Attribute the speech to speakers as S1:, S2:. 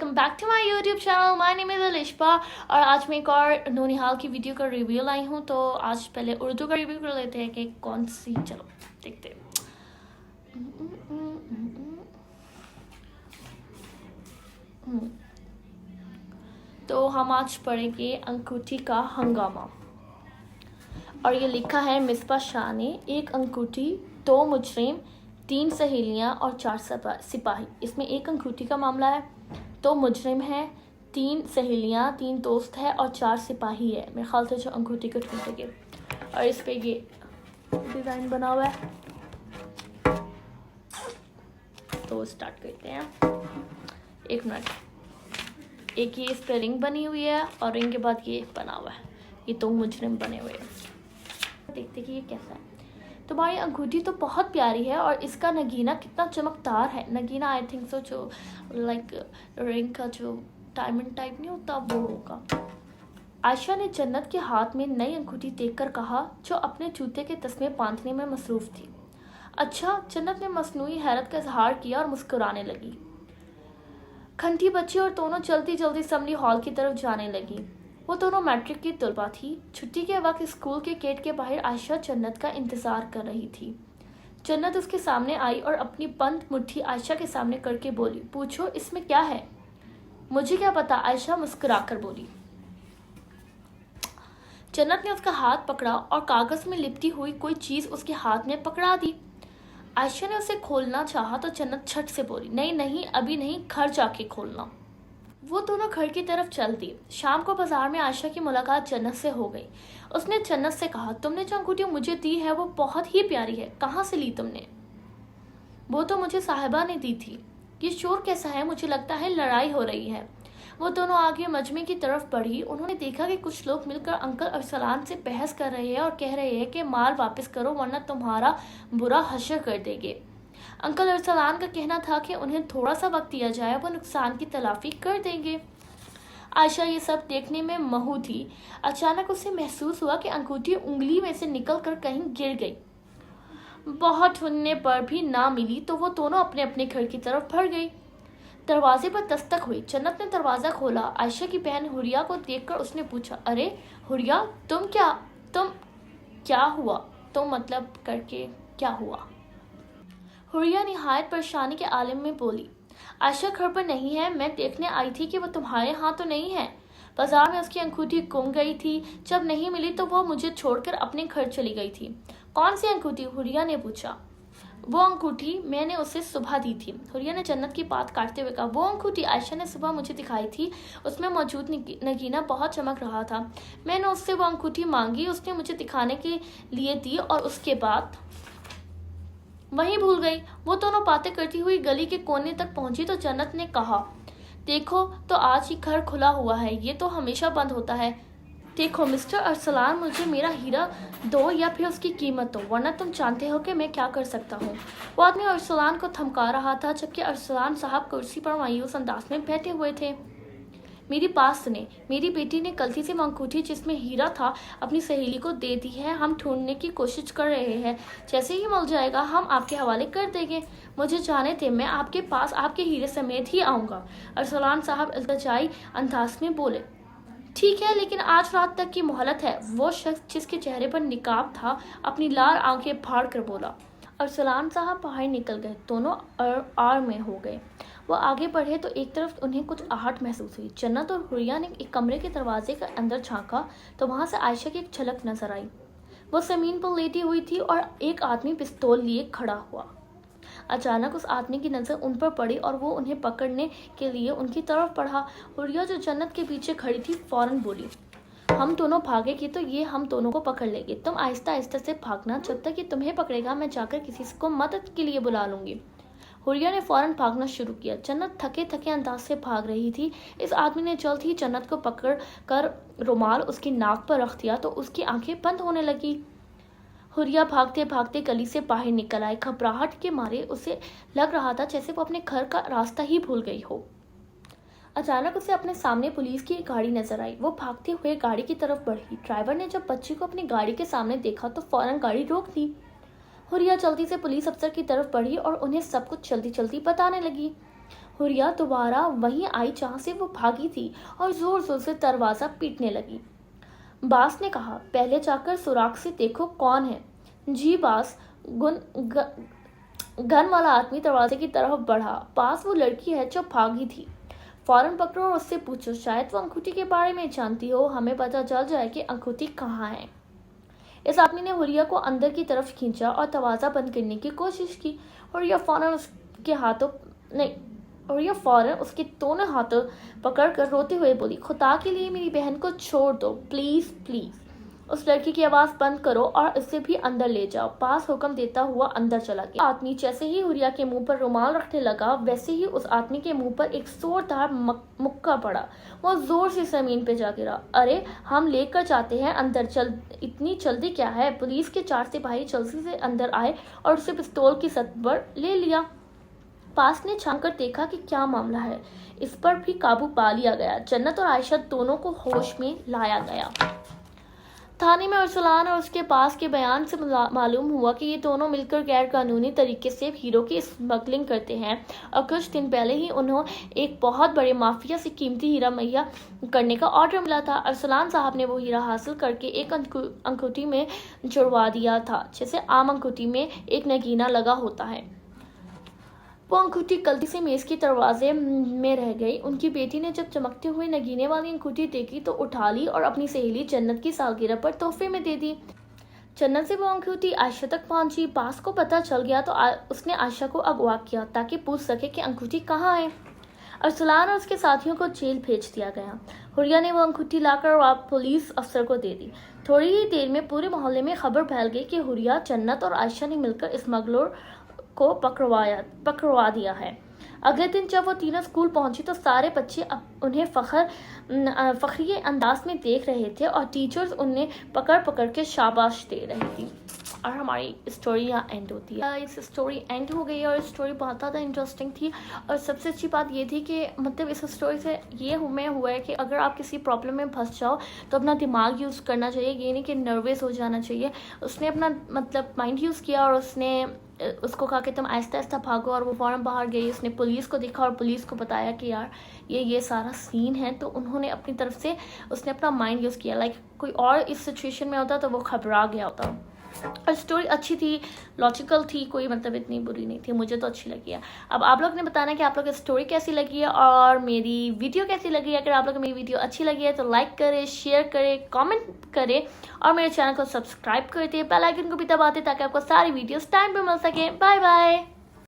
S1: Welcome back to my YouTube channel. My name is Alisha और आज मैं एक और नौनिहाल की वीडियो का रिव्यू लाई हूँ। तो आज पहले उर्दू का रिव्यू कर लेते हैं कि कौन सी, चलो देखते हैं। तो हम आज पढ़ेंगे अंगूठी का हंगामा और ये लिखा है मिसबा शाह ने। एक अंगूठी, दो मुजरिम, 3 सहेलियां और 4 सिपाही। इसमें एक अंगूठी का मामला है, 2 मुजरिम हैं, 3 सहेलियां, 3 दोस्त है और 4 सिपाही है। मेरे ख्याल से जो अंगूठी को ढूंढेंगे और इस पे ये डिज़ाइन बना हुआ है। तो स्टार्ट करते हैं। एक मिनट, एक ये इस पे रिंग बनी हुई है और रिंग के बाद ये बना हुआ है, ये 2 मुजरिम बने हुए हैं। देखते कि ये कैसा है। तुम्हारी अंगूठी तो बहुत प्यारी है और इसका नगीना कितना चमकदार है। नगीना आई थिंक सो जो लाइक रिंग का जो डायमंड टाइप नहीं होता वो होगा। आयशा ने जन्नत के हाथ में नई अंगूठी देखकर कहा, जो अपने जूते के तस्मे बांधने में मसरूफ थी। अच्छा, जन्नत ने मसनूई हैरत का इजहार किया और मुस्कुराने लगी। घंटी बची और दोनों जल्दी जल्दी असेंबली हॉल की तरफ जाने लगी। वो दोनों मैट्रिक की तलबा थी। छुट्टी के वक्त स्कूल के गेट के बाहर आयशा जन्नत का इंतजार कर रही थी। जन्नत उसके सामने आई और अपनी बंद मुट्ठी आयशा के सामने करके बोली, पूछो इसमें क्या है। मुझे क्या पता, आयशा मुस्कुराकर बोली। जन्नत ने उसका हाथ पकड़ा और कागज में लिपटी हुई कोई चीज उसके हाथ में पकड़ा दी। आयशा ने उसे खोलना चाहा तो जन्नत झट से बोली, नहीं नहीं, अभी नहीं, घर जाके खोलना। वो दोनों घर की तरफ चल दी। शाम को बाजार में आयशा की मुलाकात जन्नत से हो गई। उसने जन्नत से कहा, तुमने जो अंगूठी मुझे दी है वो बहुत ही प्यारी है, कहाँ से ली तुमने। वो तो मुझे साहिबा ने दी थी। ये शोर कैसा है, मुझे लगता है लड़ाई हो रही है। वो दोनों आगे मजमे की तरफ बढ़ी। उन्होंने देखा कि कुछ लोग मिलकर अंकल अरसलान से बहस कर रहे हैं और कह रहे हैं कि माल वापस करो वरना तुम्हारा बुरा हश्र कर देंगे। अंकल अरसलान का कहना था कि उन्हें थोड़ा सा वक्त दिया जाए, वो नुकसान की तलाफी कर देंगे। आयशा ये सब देखने में महू थी। अचानक उसे महसूस हुआ कि अंगूठी उंगली में से निकलकर कहीं गिर गई। बहुत ढूंढने पर भी ना मिली तो वो दोनों अपने अपने घर की तरफ भर गई। दरवाजे पर दस्तक हुई। जन्नत ने दरवाजा खोला। आयशा की बहन हुरिया को देखकर उसने पूछा, अरे हुरिया, तुम क्या हुआ, तुम मतलब करके क्या हुआ। हुरिया निहायत परेशानी के आलम में बोली, आयशा घर पर नहीं है। मैं देखने आई थी कि वो तुम्हारे यहाँ तो नहीं है। बाजार में उसकी अंगूठी गुम गई थी, जब नहीं मिली तो वो मुझे छोड़कर अपने घर चली गई थी। कौन सी अंगूठी, हुरिया ने पूछा। वो अंगूठी मैंने उसे सुबह दी थी। हुरिया ने जन्नत की बात काटते हुए कहा, वो अंगूठी आयशा ने सुबह मुझे दिखाई थी, उसमें मौजूद नगीना बहुत चमक रहा था। मैंने उससे वो अंगूठी मांगी, उसने मुझे दिखाने के लिए दी और उसके बाद वहीं भूल गई। वो दोनों बातें करती हुई गली के कोने तक पहुंची तो जन्नत ने कहा, देखो तो आज ही घर खुला हुआ है, ये तो हमेशा बंद होता है। देखो मिस्टर अरसलान, मुझे मेरा हीरा दो या फिर उसकी कीमत दो, वरना तुम जानते हो कि मैं क्या कर सकता हूँ। वो आदमी अरसलान को धमका रहा था जबकि अरसलान साहब कुर्सी पर मायूस अंदाज में बैठे हुए थे। मेरी बात सुने, मेरी बेटी ने गलती से अंगूठी जिसमें हीरा था अपनी सहेली को दे दी है। हम ढूंढने की कोशिश कर रहे हैं, जैसे ही मिल जाएगा हम आपके हवाले कर देंगे। मुझे जाने थे, मैं आपके पास आपके हीरे समेत ही आऊँगा। अरसलान साहब इल्तिजाई अंदाज में बोले, ठीक है, लेकिन आज रात तक की मोहलत है। वो शख्स जिसके चेहरे पर निकाब था अपनी लाल आंखें फाड़ कर बोला। अरसलान साहब बाहर निकल गए। दोनों आड़ में हो गए। वो आगे बढ़े तो एक तरफ उन्हें कुछ आहट महसूस हुई। जन्नत और हुरिया ने एक कमरे के दरवाजे के अंदर झांका तो वहां से आयशा की एक झलक नजर आई। वो जमीन पर लेटी हुई थी और एक आदमी पिस्तौल लिए खड़ा हुआ। अचानक उस आदमी की नज़र उन पर पड़ी और वो उन्हें पकड़ने के लिए उनकी तरफ बढ़ा। हुरिया जो जन्नत के पीछे खड़ी थी फौरन बोली, हम दोनों भागेंगे तो ये हम दोनों को पकड़ लेंगे। तुम आहिस्ता आहिस्ता से भागना, जब तक ये तुम्हें पकड़ेगा मैं जाकर किसी को मदद के लिए बुला लूंगी। हुरिया ने फौरन भागना शुरू किया। जन्नत थके थके अंदाज से भाग रही थी। इस आदमी ने जल्द ही जन्नत को पकड़ कर रुमाल उसकी नाक पर रख दिया तो उसकी आंखें बंद होने लगी। हुरिया भागते भागते गली से बाहर निकल आई। घबराहट के मारे उसे लग रहा था जैसे वो अपने घर का रास्ता ही भूल गई हो। अचानक उसे अपने सामने पुलिस की एक गाड़ी नजर आई। वो भागते हुए गाड़ी की तरफ बढ़ी। ड्राइवर ने जब बच्ची को अपनी गाड़ी के सामने देखा तो फौरन गाड़ी रोक दी। हुरिया जल्दी से पुलिस अफसर की तरफ बढ़ी और उन्हें सब कुछ जल्दी जल्दी बताने लगी। हुरिया दोबारा वहीं आई जहां से वो भागी थी और जोर जोर से दरवाजा पीटने लगी। बास ने कहा, पहले जाकर सुराख से देखो कौन है। जी बास। गन वाला आदमी दरवाजे की तरफ बढ़ा। पास वो लड़की है जो भागी थी, फौरन पकड़ो और उससे पूछो, शायद वो अंगूठी के बारे में जानती हो, हमें पता चल जाए कि अंगूठी कहाँ है। इस आदमी ने हुरिया को अंदर की तरफ खींचा और दरवाजा बंद करने की कोशिश की। हुरिया फौरन उसके दोनों हाथों पकड़कर रोते हुए बोली, खुदा के लिए मेरी बहन को छोड़ दो, प्लीज प्लीज। उस लड़की की आवाज बंद करो और इसे भी अंदर ले जाओ। पास हुक्म देता हुआ अंदर चला गया। आदमी जैसे ही हुरिया के मुंह पर रुमाल रखने लगा, वैसे ही उस आदमी के मुंह पर एक जोरदार मुक्का पड़ा। वो जोर से जमीन पे जा गिरा। अरे, हम लेकर जाते हैं अंदर, चल, इतनी जल्दी क्या है। पुलिस के 4 सिपाही जल्दी से अंदर आए और उसे पिस्तौल की सट पर ले लिया। पास ने छान कर देखा कि क्या मामला है। इस पर भी काबू पा लिया गया। जन्नत और आयशा दोनों को होश में लाया गया। थाने में अरसलान और उसके पास के बयान से मालूम हुआ कि ये दोनों मिलकर गैर कानूनी तरीके से हीरो की स्मगलिंग करते हैं और कुछ दिन पहले ही उन्हें एक बहुत बड़े माफिया से कीमती हीरा मुहैया करने का ऑर्डर मिला था। अरसलान साहब ने वो हीरा हासिल करके एक अंगूठी में जुड़वा दिया था, जैसे आम अंगूठी में एक नगीना लगा होता है। वो अंगूठी गलती से मेज के दरवाजे में रह गई। उनकी बेटी ने जब चमकते हुए नगीने वाली अंगूठी देखी तो उठा ली और अपनी सहेली जन्नत की सालगिरह पर तोहफे में दे दी। जन्नत से वो अंगूठी आयशा तक पहुंची। पास को पता चल गया तो उसने आयशा को अगवा किया ताकि पूछ सके कि अंगूठी कहाँ है। अरसलान और उसके साथियों को जेल भेज दिया गया। हुरिया ने वो अंगूठी लाकर पुलिस अफसर को दे दी। थोड़ी ही देर में पूरे मोहल्ले में खबर फैल गई कि हुरिया, जन्नत और आयशा ने मिलकर स्मगलर को पकड़वा दिया है। अगले दिन जब वो तीनों स्कूल पहुंची तो सारे बच्चे उन्हें फखरी अंदाज में देख रहे थे और टीचर्स उन्हें पकड़ के शाबाश दे रही थी। और हमारी स्टोरी यहाँ एंड होती है। इस स्टोरी एंड हो गई और स्टोरी बहुत ज़्यादा इंटरेस्टिंग थी। और सबसे अच्छी बात ये थी कि मतलब इस स्टोरी से ये हुआ है कि अगर आप किसी प्रॉब्लम में फंस जाओ तो अपना दिमाग यूज़ करना चाहिए, ये नहीं कि नर्वस हो जाना चाहिए। उसने अपना मतलब माइंड यूज़ किया और उसको कहा कि तुम आहिस्ता आहिस्ता भागो, और वो फौरन बाहर गई। उसने पुलिस को देखा और पुलिस को बताया कि यार ये सारा सीन है। तो उन्होंने अपनी तरफ से उसने अपना माइंड यूज़ किया। लाइक कोई और इस सिचुएशन में होता तो वो घबरा गया होता। और स्टोरी अच्छी थी, लॉजिकल थी, कोई मतलब इतनी बुरी नहीं थी। मुझे तो अच्छी लगी है। अब आप लोग ने बताना कि आप लोग की स्टोरी कैसी लगी है और मेरी वीडियो कैसी लगी है। अगर आप लोग को मेरी वीडियो अच्छी लगी है तो लाइक करें, शेयर करें, कमेंट करें और मेरे चैनल को सब्सक्राइब कर दें। बेल आइकन को भी दबा दें ताकि आपको सारी वीडियोस टाइम पे मिल सके। Bye bye.